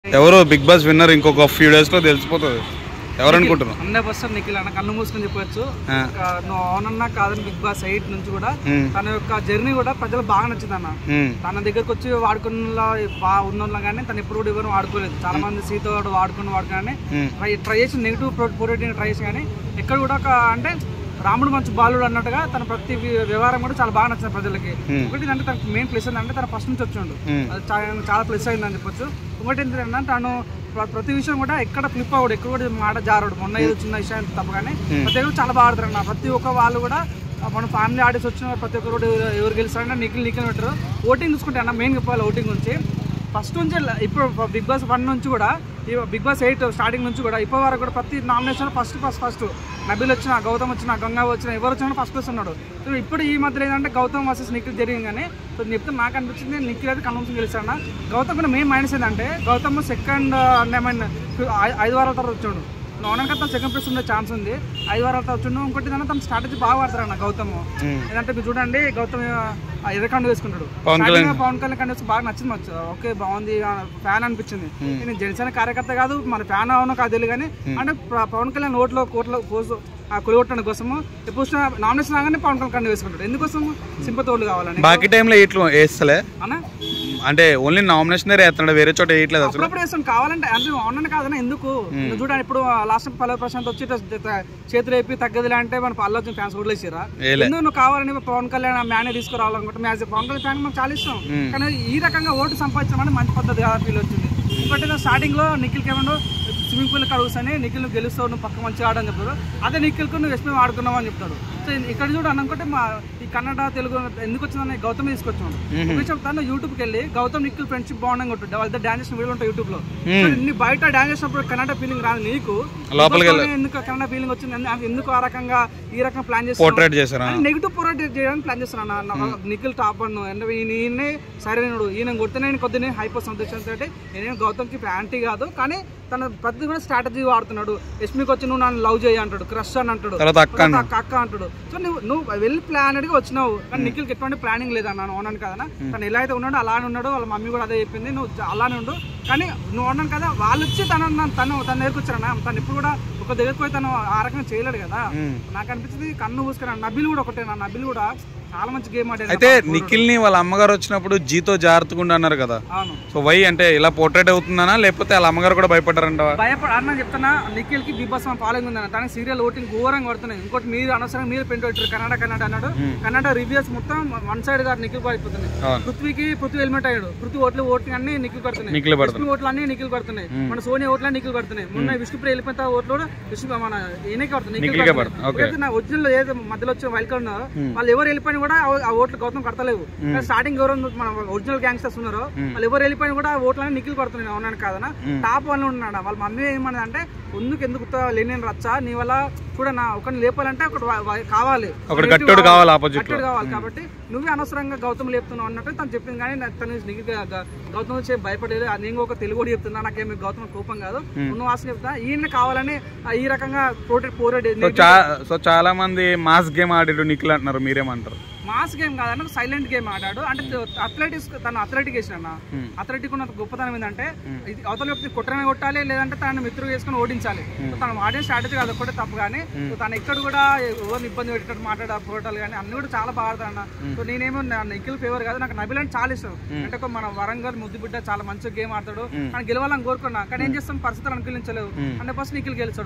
ఎవరు big boss winner ఇంకొక few days లో తెలిసిపోతుంది. ఎవరు అనుకుంటున్నావు? 100% నిఖిల్ అన్న కన్ను మూసుకొని చెప్పొచ్చు. నువ్వు అవునన్నా కాదని బిగ్ బాస్ 8 నుంచి కూడా తన యొక్క జర్నీ కూడా ప్రజలకు బాగా నచ్చింది అన్న. తన దగ్గరకు వచ్చి వాడుకున్న ఉన్న కానీ తను ఎప్పుడు కూడా ఎవరు వాడుకోలేదు. చాలా మంది సీత వాడుకొని ట్రై చేసి నెగిటివ్ పోరేటింగ్ ట్రై చేసి కానీ ఎక్కడ కూడా అంటే రాముడు మంచి బాలుడు అన్నట్టుగా తన ప్రతి వ్యవహారం కూడా చాలా బాగా నచ్చింది ప్రజలకి. ఒకటి అంటే తనకు మెయిన్ ప్లస్ ఏంటంటే తన ఫస్ట్ నుంచి వచ్చిండు, అది చాలా ప్లస్ అయిందని చెప్పొచ్చు. ఇంకోటి ఏంటంటే తను ప్రతి విషయం కూడా ఎక్కడ ఫ్లిప్ అవ్వడు, ఎక్కడ కూడా మాట జారడు. మొన్న ఏదో చిన్న విషయం తప్పగానే ప్రతి ఒక్కరు చాలా బాగా ఆడతారు అన్న. ప్రతి ఒక్క వాళ్ళు కూడా మన ఫ్యామిలీ ఆడియన్స్ వచ్చిన ప్రతి ఒక్కరు కూడా ఎవరు గెలుస్తారంటే నిఖిల్ పెట్టారు. ఓటింగ్ చూసుకుంటే అన్న మెయిన్ చెప్పాలి ఓటింగ్ గురించి. ఫస్ట్ నుంచి ఇప్పుడు బిగ్ బాస్ 1 నుంచి కూడా బిగ్ బాస్ 8 స్టార్టింగ్ నుంచి కూడా ఇప్పటి వరకు కూడా ప్రతి నామినేషన్ ఫస్ట్ నబీల్ వచ్చినా, గౌతమ్ వచ్చినా, గంగా వచ్చినా, ఎవరు వచ్చినా ఫస్ట్ ప్లేస్ ఉన్నాడు. సో ఇప్పుడు ఈ మధ్యలో ఏంటంటే గౌతమ్ వర్సెస్ నిఖిల్ జరిగింది. కానీ సో చెప్తే నాకు అనిపించింది నిఖిల్ అయితే కన్ఫర్మ్ గెలిచాడు. గౌతమ్ కూడా మెయిన్ మైనస్ ఏంటంటే గౌతమ్ సెకండ్ 5 వారాల తర్వాత వచ్చాడు. నోనకత్తా సెకండ్ ప్లేస్ ఉండే ఛాన్స్ ఉంది. 5 వారాల తర్వాత వచ్చిండు. ఇంకోటి తన స్ట్రాటజీ బాగా వాడతారు అన్న గౌతమ్. ఏంటంటే మీరు చూడండి గౌతమ్ ఎర్రకండు వేసుకుంటాడు. పవన్ కళ్యాణ్ కంటే బాగా నచ్చింది. ఓకే బాగుంది, ఫ్యాన్ అనిపించింది. నేను జనసేన కార్యకర్త కాదు, మన ఫ్యాన్ అవును కాదు తెలియదు. కానీ అంటే పవన్ కళ్యాణ్ కోట్ల కొలగొట్టడం కోసము ఎప్పుడు నామినేషన్ రాగానే పవన్ కళ్యాణ్ కండు వేసుకుంటాడు. ఎందుకోసం సింపతి ఓట్లు కావాలని. బాకీ టైంలో ఇట్లా వేస్తలే అన్న, అంటే ఓన్లీ నామినేషన్ వేస్తున్నాడు, వేరే చోట వేయట్లేదు. అప్పుడప్పుడు వేస్తాను కావాలంటే, అంటే ఆన్లైన్ కాదన్నా ఎందుకు చూడండి. ఇప్పుడు లాస్ట్ పల్లవి ప్రశాంత్ వచ్చి చేతులు వేపి తగ్గదులే అంటే మన పల్లవి ఫ్యాన్స్ కూడా వేసిరా. ఎందుకు నువ్వు కావాలని పవన్ కళ్యాణ్ మ్యానే తీసుకురావాలనుకుంటే పవన్ కళ్యాణ్ ఫ్యాన్ మనకు చాలా ఇష్టం. కానీ ఈ రకంగా ఓటు సంపాదించడం మంచి పద్ధతి కాదు ఫీల్ వచ్చింది. ఇంకోటి స్టార్టింగ్ లో నిఖిల్కి ఏమన్నా స్విమ్మింగ్ పూల్ కడుగుతానే నిఖిల్ నువ్వు గెలుస్తావు, నువ్వు పక్క మంచిగా ఆడని చెప్తారు. అదే నిఖిల్కు నువ్వు ఎస్పీ ఆడుకున్నావు అని చెప్తాడు. సో ఇక్కడ చూడు అనుకుంటే మా ఈ కన్నడ తెలుగు ఎందుకు వచ్చిందని గౌతమ్ తీసుకొచ్చాడు. చెప్తాను యూట్యూబ్కి వెళ్ళి గౌతమ్ నిఖిల్ ఫ్రెండ్షిప్ బాగుండగా ఉంటుంది. వాళ్ళ డాన్స్ చేసిన వీడియో ఉంటాయి యూట్యూబ్ లో. నీ బయట డాన్స్ చేసినప్పుడు కన్నడ ఫీలింగ్ రాదు నీకు, ఎందుకు కన్నడ ఫీలింగ్ వచ్చింది, ఎందుకు ఆ రకంగా ఈ రకంగా ప్లాన్ చేస్తాను, నెగిటివ్ పోర్ట్రేట్ చేయడానికి ప్లాన్ చేస్తున్నాను. నిఖిల్ టాప్ అన్ను ఈయనే సరైనడు, ఈయన కొడితేనే కొద్దిగా హైపర్ సంతోషంతో నేనేం గౌతమ్కి యాంటీ కాదు. కానీ తన ప్రతి కూడా స్ట్రాటజీ వాడుతున్నాడు. ఎస్మికి వచ్చి నువ్వు నన్ను లవ్ చేయ అంటాడు, క్రష్ అని అంటాడు, అక్క అంటాడు. సో నువ్వు వెల్ ప్లానెడ్ గా వచ్చినావు. కానీ నిఖిల్కి ఎటువంటి ప్లానింగ్ లేదన్నాను. అవునాను కదా, తను ఎలా అయితే ఉన్నాడో అలానే ఉన్నాడు. వాళ్ళ మమ్మీ కూడా అదే చెప్పింది, నువ్వు అలానే ఉండు. కానీ నువ్వు అన్నాను కదా, వాళ్ళు వచ్చి తన దగ్గరకు వచ్చారన్నా. తను ఇప్పుడు కూడా ఒక దగ్గరకు పోయి తను ఆ రకంగా చేయలేడు కదా. నాకు అనిపించింది కన్ను పూసుకున్నాను. నబిల్ కూడా ఒకటేనా, నబిల్ కూడా చాలా మంచి గేమ్ ఆడాడు. అయితే నిఖిల్ ని వాళ్ళ అమ్మగారు వచ్చినప్పుడు జీతో జాగ్రత్తగా అన్నారు కదా. సో వై అంటే ఇలా పోర్ట్రేట్ అవుతుందనా, లేకపోతే వాళ్ళ అమ్మగారు కూడా భయపడ్డారంట? అన్న చెప్తున్నా, నిఖిల్ కి బిగ్ బాస్ ఫాలోయింగ్ ఉందన్న. తనకి సీరియల్ ఓటింగ్ ఘోరంగా పడుతున్నాయి. ఇంకోటి మీరు అనవసరంగా మీరు పెంట్ పెట్టారు కన్నడ అన్నాడు. కన్నడ రివ్యూస్ మొత్తం 1 సైడ్ గారు నిఖిల్ పడిపోతుంది. పృథ్వీ ఎలిమెంట్ అయ్యాడు. పృథ్వీ ఓట్లు అన్ని నిఖిల్ పడుతున్నాయి. విష్ణు ఓట్లు అన్ని నిఖిల్ పడుతున్నాయి. మన సోనియా ఓట్లు అన్ని నిఖిల్ పడుతున్నాయి. మొన్న విష్ణుప్రియ వెళ్ళిపోయిన ఓట్లు కూడా విష్ణు మన ఈయనకే పడుతుంది. ఒరిజినల్ ఏదో మధ్యలో వచ్చి వైల్డ్ కార్డ్ ఉన్నారో వాళ్ళు ఎవరు వెళ్ళిపోయినా కూడా ఆ ఓట్లు గౌతమ్ కడతలేవు. స్టార్టింగ్ ఎవరు మన ఒరిజినల్ గ్యాంగ్స్టర్స్ ఉన్నారో వాళ్ళు ఎవరు వెళ్ళిపోయినా కూడా ఆ ఓట్లని నిఖిల్ పడుతున్నాయి. అవునాను కాదనా, టాప్ 1 ఉన్నాడు. వాళ్ళ మమ్మీ ఏమన్నది అంటే ఎందుకు లేని రచ్చా, నీ వల్ల కూడా నా ఒకరిని లేపాలంటే ఒకటి కావాలి, గట్టుడు కావాలి కాబట్టి నువ్వే అనవసరంగా గౌతమ్ లేపుతున్నావు అన్నట్టు తను చెప్పింది. కానీ తను గౌతమ్ వచ్చి భయపడేది. నేను ఒక తెలుగు కూడా చెప్తున్నా, నాకేమి గౌతమ్ కోపం కాదు, ఉన్న వాసన చెప్తా. ఈయన కావాలని ఈ రకంగా సో చాలా మంది మాస్ గేమ్ ఆడాడు నిఖిల్ అంటున్నారు, మీరేమంటారు? మాస్ గేమ్ కాదన్న, సైలెంట్ గేమ్ ఆడాడు. అంటే తను అథ్లెటిక్ వేసిన అథ్లెటిక్ ఉన్న గొప్పతనం ఏంటంటే అవతల వ్యక్తి కొట్టనే కొట్టాలి, లేదంటే తనని మిత్రులు వేసుకొని ఓడించాలి. తను ఆడే స్ట్రాటజీ కాదు ఒక్కటే తప్పు. కానీ తను ఎక్కడ కూడా ఎవరిని ఇబ్బంది పెట్టేటట్టు మాట్లాడాలి కానీ అన్ని కూడా చాలా బాగా ఆడతాడు. సో నేనేమో నిఖిల్ ఫేవర్ కాదు, నాకు నబిల్ అంటే చాలా ఇష్టం. అంటే మన వరంగల్ ముద్దు బిడ్డ చాలా మంచిగా గేమ్ ఆడతాడు. కానీ గెలవాలని కోరుకున్నా, కానీ ఏం చేస్తాం పరిస్థితులు అనుకూలించలేవు. అంటే ఫస్ట్ నిఖిల్ గెలిచాడు.